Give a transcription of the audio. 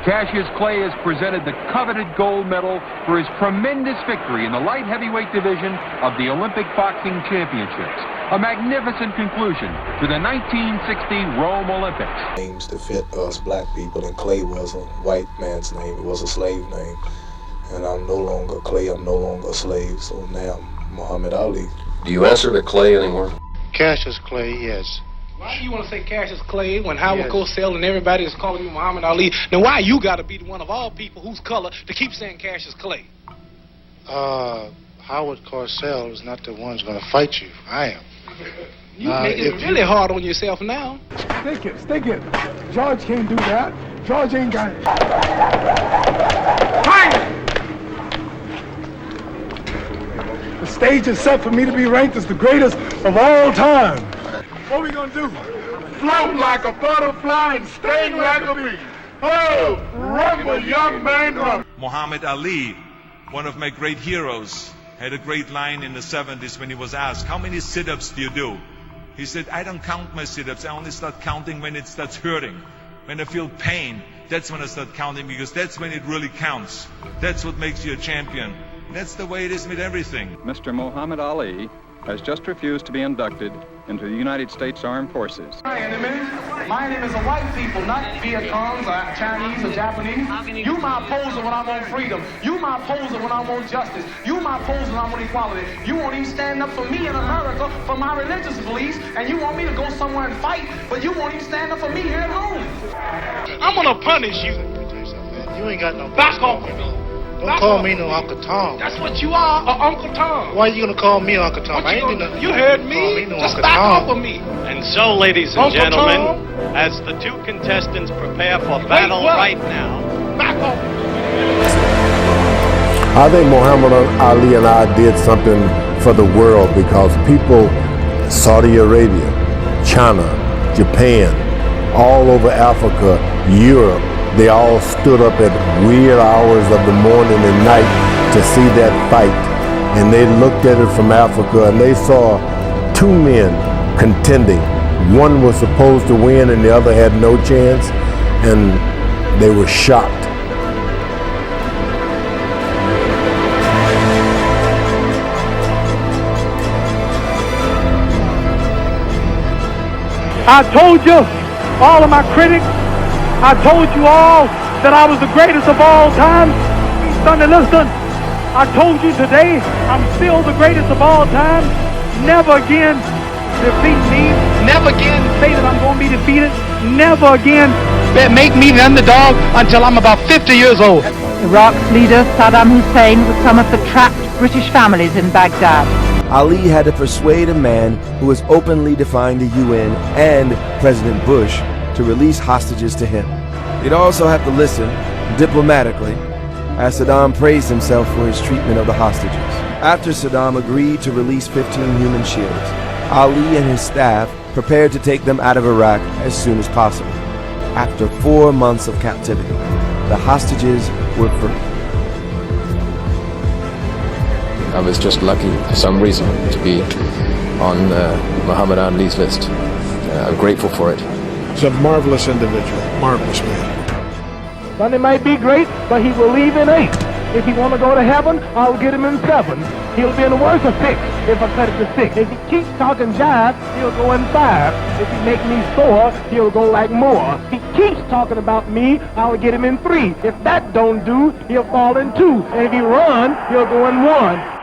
Cassius Clay has presented the coveted gold medal for his tremendous victory in the light heavyweight division of the Olympic Boxing Championships. A magnificent conclusion to the 1960 Rome Olympics. Names to fit us black people, and Clay was a white man's name. It was a slave name. And I'm no longer Clay, I'm no longer a slave, so now I'm Muhammad Ali. Do you answer to Clay anymore? Cassius Clay, yes. Why do you want to say Cassius Clay when Howard Cosell and everybody is calling you Muhammad Ali? Now why you got to be the one of all people whose color to keep saying Cassius Clay? Howard Cosell is not the one who's going to fight you. I am. You making it really hard on yourself now. Stick it. George can't do that. George ain't got it. Fine! The stage is set for me to be ranked as the greatest of all time. What are we gonna do? Float like a butterfly and sting like a bee. Oh, rumble, young man, rumble. Muhammad Ali, one of my great heroes, had a great line in the 70s when he was asked, how many sit-ups do you do? He said, I don't count my sit-ups. I only start counting when it starts hurting. When I feel pain, that's when I start counting, because that's when it really counts. That's what makes you a champion. That's the way it is with everything. Mr. Muhammad Ali has just refused to be inducted into the United States Armed Forces. My enemy is the white people, not Viet Congs or Chinese or Japanese. You my opposer when I want freedom. You my opposer when I want justice. You my opposer when I want equality. You won't even stand up for me in America for my religious beliefs, and you want me to go somewhere and fight, but you won't even stand up for me here at home. I'm gonna punish you. You ain't got no... Back off. Don't call me no Uncle Tom. That's what you are, Uncle Tom. Why are you going to call me Uncle Tom? I ain't do nothing. You heard me. Just back off of me. And so, ladies and gentlemen, as the two contestants prepare for battle right now. Back off. I think Muhammad Ali and I did something for the world, because people, Saudi Arabia, China, Japan, all over Africa, Europe, they all stood up at weird hours of the morning and night to see that fight. And they looked at it from Africa, and they saw two men contending. One was supposed to win and the other had no chance, and they were shocked. I told you, all of my critics, I told you all that I was the greatest of all time. Sonny Liston, I told you today, I'm still the greatest of all time. Never again defeat me. Never again say that I'm going to be defeated. Never again make me the underdog until I'm about 50 years old. Iraq's leader, Saddam Hussein, with some of the trapped British families in Baghdad. Ali had to persuade a man who was openly defying the UN and President Bush to release hostages to him. He'd also have to listen diplomatically as Saddam praised himself for his treatment of the hostages. After Saddam agreed to release 15 human shields, Ali and his staff prepared to take them out of Iraq as soon as possible. After 4 months of captivity, the hostages were free. I was just lucky for some reason to be on Muhammad Ali's list. I'm grateful for it. He's a marvelous individual, marvelous man. Sonny might be great, but he will leave in 8. If he want to go to heaven, I'll get him in 7. He'll be in the worst of 6 if I cut it to 6. If he keeps talking jive, he'll go in 5. If he make me sore, he'll go like more. If he keeps talking about me, I'll get him in 3. If that don't do, he'll fall in 2. And if he run, he'll go in 1.